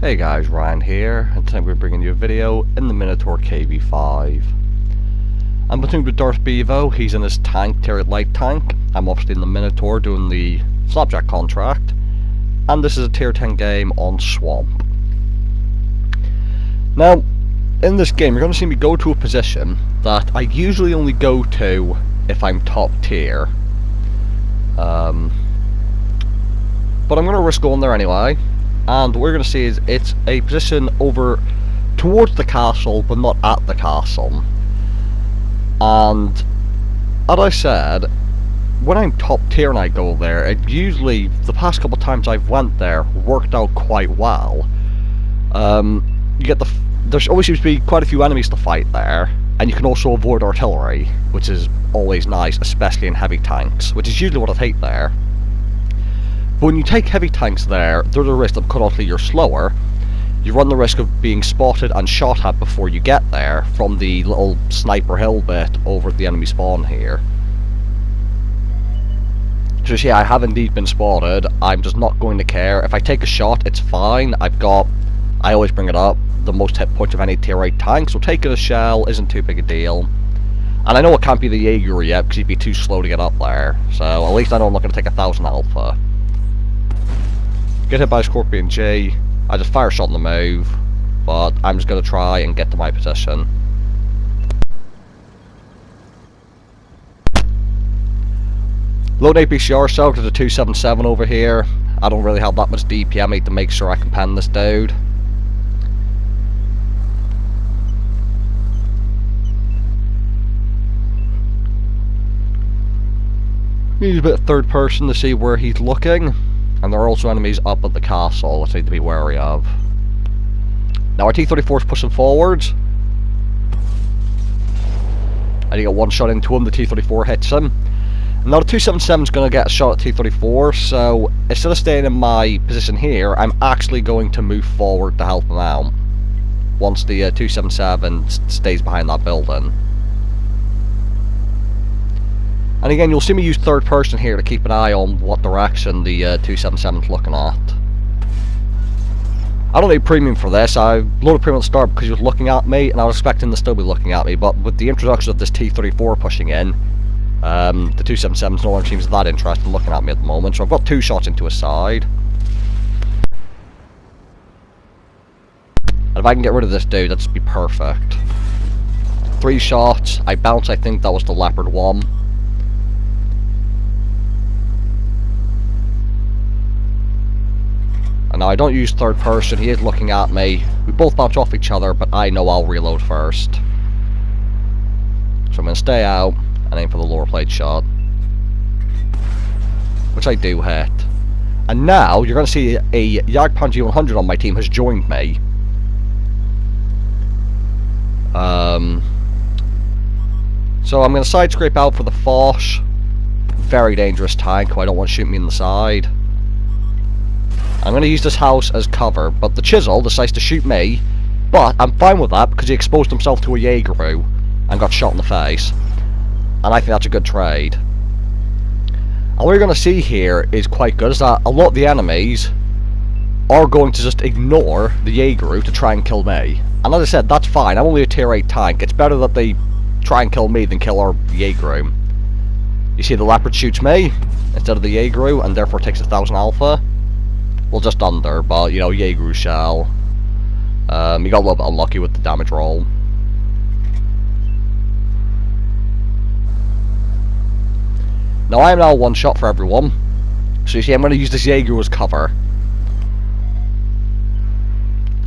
Hey guys, Ryan here, and today we're bringing you a video in the Minotaur KV5. I'm between with Darth Bevo. He's in his tank, Terry Light tank. I'm obviously in the Minotaur doing the Slapjack contract, and this is a tier 10 game on Swamp. Now, in this game you're going to see me go to a position that I usually only go to if I'm top tier. But I'm going to risk going there anyway. And what we're going to see is it's a position over towards the castle, but not at the castle. And as I said, when I'm top tier and I go there, it usually, the past couple of times I've went there, worked out quite well. There's always seems to be quite a few enemies to fight there, and you can also avoid artillery, which is always nice, especially in heavy tanks, which is usually what I hate there. But when you take heavy tanks there, there's a risk that because obviously you're slower, you run the risk of being spotted and shot at before you get there from the little sniper hill bit over at the enemy spawn here. Just yeah, I have indeed been spotted. I'm just not going to care. If I take a shot, it's fine. I always bring it up, the most hit points of any tier 8 tank, so taking a shell isn't too big a deal. And I know it can't be the Jaeger yet, because he'd be too slow to get up there, so at least I know I'm not going to take 1,000 alpha. Get hit by Scorpion G. I just fire a shot on the move, but I'm just going to try and get to my position. Load APCR cell to the 277 over here. I don't really have that much DPM. I need to make sure I can pen this dude. Need a bit of third person to see where he's looking. And there are also enemies up at the castle that I need to be wary of. Now our T-34 is pushing forwards. I need to get one shot into him, the T-34 hits him. And now the 277 is going to get a shot at T-34, so instead of staying in my position here, I'm actually going to move forward to help him out. Once the 277 stays behind that building. And again, you'll see me use third person here to keep an eye on what direction the 277 is looking at. I don't need premium for this. I loaded premium at the start because he was looking at me, and I was expecting to still be looking at me, but with the introduction of this T-34 pushing in, the 277 no longer seems that interested in looking at me at the moment, so I've got 2 shots into his side. And if I can get rid of this dude, that'd just be perfect. 3 shots, I bounce, I think that was the Leopard 1. And now I don't use third person, he is looking at me. We both bounce off each other, but I know I'll reload first. So I'm going to stay out and aim for the lower plate shot. Which I do hit. And now you're going to see a Jagdpan G100 on my team has joined me. So I'm going to side scrape out for the Foch. Very dangerous tank who I don't want to shoot me in the side. I'm going to use this house as cover, but the Chisel decides to shoot me, but I'm fine with that because he exposed himself to a Jaeger and got shot in the face. And I think that's a good trade. And what you're going to see here is quite good, is that a lot of the enemies are going to just ignore the Jaeger to try and kill me. And as I said, that's fine, I'm only a tier 8 tank, it's better that they try and kill me than kill our Jaeger. You see the Leopard shoots me instead of the Jaeger and therefore takes 1,000 alpha. Well, just under, but, you know, Jaeger shell. You got a little bit unlucky with the damage roll. Now, I am now one shot for everyone. So you see, I'm going to use this Jaeger as cover.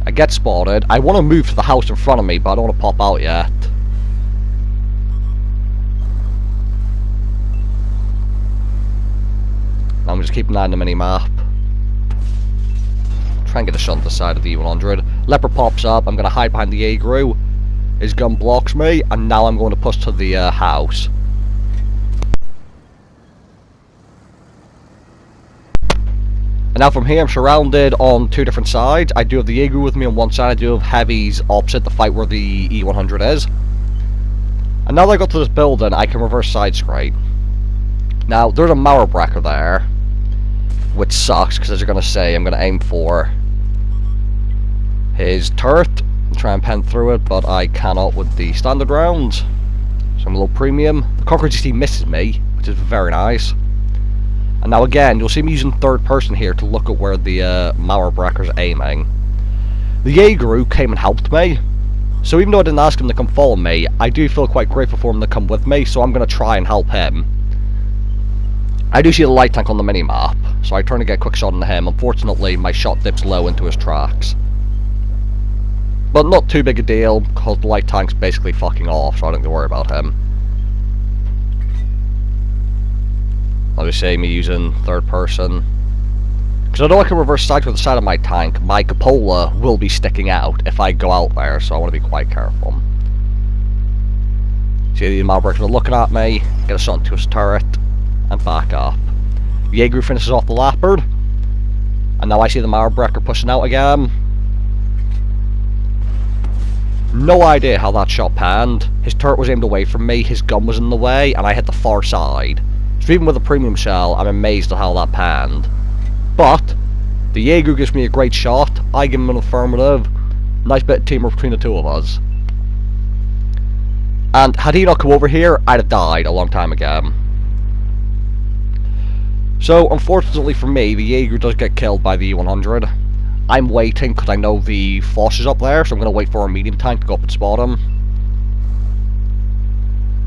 I get spotted. I want to move to the house in front of me, but I don't want to pop out yet. Now I'm just keeping an eye on the mini-map. Try and get a shot on the side of the E100. Leopard pops up, I'm going to hide behind the Jaeger. His gun blocks me, and now I'm going to push to the house. And now from here I'm surrounded on 2 different sides. I do have the Jaeger with me on one side, I do have heavies opposite the fight where the E100 is. And now that I got to this building, I can reverse side scrape. Now, there's a Mauerbrecher there, which sucks, because as you're going to say, I'm going to aim for his turret, try and pen through it, but I cannot with the standard rounds. So I'm a little premium. The Conqueror GT misses me, which is very nice. And now again, you'll see me using third person here to look at where the Mauerbrecker's aiming. The Jaeger came and helped me. So even though I didn't ask him to come follow me, I do feel quite grateful for him to come with me, so I'm going to try and help him. I do see the light tank on the mini-map, so I turn to get a quick shot into him. Unfortunately, my shot dips low into his tracks. But not too big a deal, because the light tank's basically fucking off, so I don't have to worry about him. I'll just say me using third person. Because I know I can reverse sides with the side of my tank, my cupola will be sticking out if I go out there, so I want to be quite careful. See the Mauerbreckers are looking at me, get a shot into his turret, and back up. Jaeger finishes off the Leopard, and now I see the Mauerbrecker pushing out again. No idea how that shot panned. His turret was aimed away from me, his gun was in the way, and I hit the far side. So even with a premium shell, I'm amazed at how that panned. But the Jaeger gives me a great shot, I give him an affirmative. Nice bit of teamwork between the two of us. And had he not come over here, I'd have died a long time ago. So unfortunately for me, the Jaeger does get killed by the E-100. I'm waiting because I know the Foch is up there, so I'm going to wait for a medium tank to go up and spot him.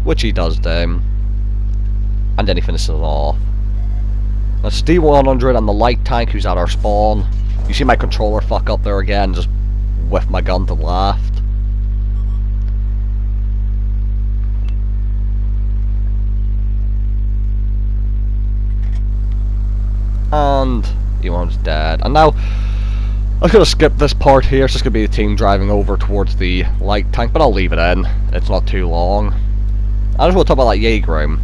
Which he does do. And then he finishes it off. That's the D100 and the light tank who's at our spawn. You see my controller fuck up there again, just whiff my gun to the left. And E1's dead. And now, I was going to skip this part here, it's just going to be the team driving over towards the light tank, but I'll leave it in. It's not too long. I just want to talk about that Jaeger.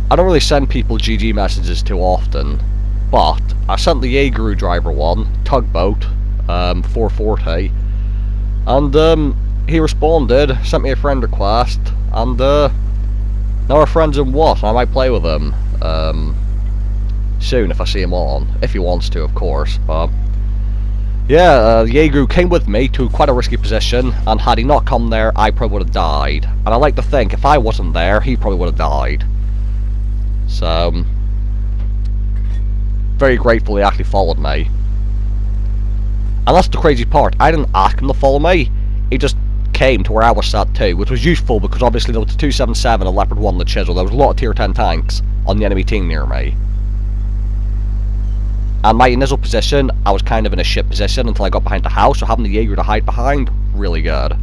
I don't really send people GG messages too often, but I sent the Jaeger driver one, tugboat, 440, and he responded, sent me a friend request, and now we're friends in what? I might play with him soon if I see him on, if he wants to, of course. But yeah, Jaeger came with me to quite a risky position, and had he not come there, I probably would have died. And I like to think if I wasn't there, he probably would have died. So, very grateful he actually followed me. And that's the crazy part, I didn't ask him to follow me, he just came to where I was sat too, which was useful because obviously there was a 277, a Leopard 1, and the Chisel. There was a lot of tier 10 tanks on the enemy team near me. And my initial position, I was kind of in a shit position until I got behind the house, so having the Jaeger to hide behind, really good.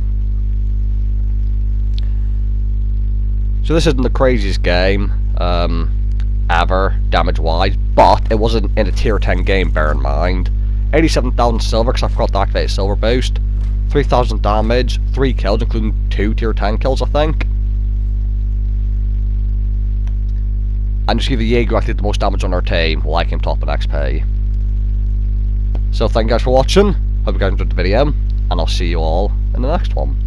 So this isn't the craziest game ever, damage-wise, but it wasn't in a tier 10 game, bear in mind. 87,000 silver, because I forgot to activate silver boost. 3,000 damage, 3 kills, including 2 tier 10 kills, I think. And you see the Jaeger actually did the most damage on our team, while I came top in XP. So thank you guys for watching, hope you guys enjoyed the video, and I'll see you all in the next one.